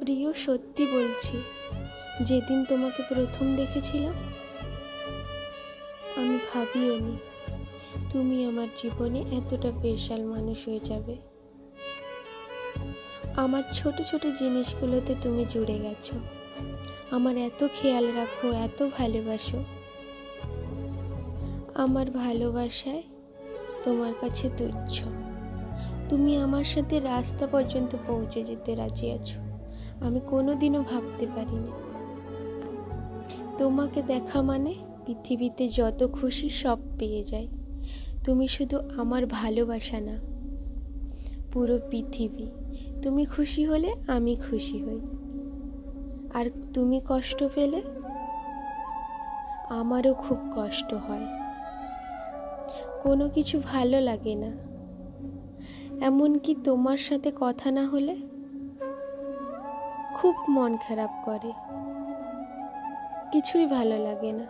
প্রিয়, সত্যি বলছি, যেদিন তোমাকে প্রথম দেখেছিলাম আমি ভাবিওনি তুমি আমার জীবনে এতটা স্পেশাল মানুষ হয়ে যাবে। আমার ছোট ছোট জিনিসগুলোতে তুমি জুড়ে গেছো, আমার এত খেয়াল রাখো, এত ভালোবাসো। আমার ভালোবাসায় তোমার কাছে তুচ্ছ। তুমি আমার সাথে রাস্তা পর্যন্ত পৌঁছে যেতে রাজি আছো, আমি কোনোদিনও ভাবতে পারিনি। তোমাকে দেখা মানে পৃথিবীতে যত খুশি সব পেয়ে যাই। তুমি শুধু আমার ভালোবাসা না, পুরো পৃথিবী। তুমি খুশি হলে আমি খুশি হই, আর তুমি কষ্ট পেলে আমারও খুব কষ্ট হয়। কোনো কিছু ভালো লাগে না, এমনকি তোমার সাথে কথা না হলে খুব মন খারাপ করে, কিছুই ভালো লাগে না।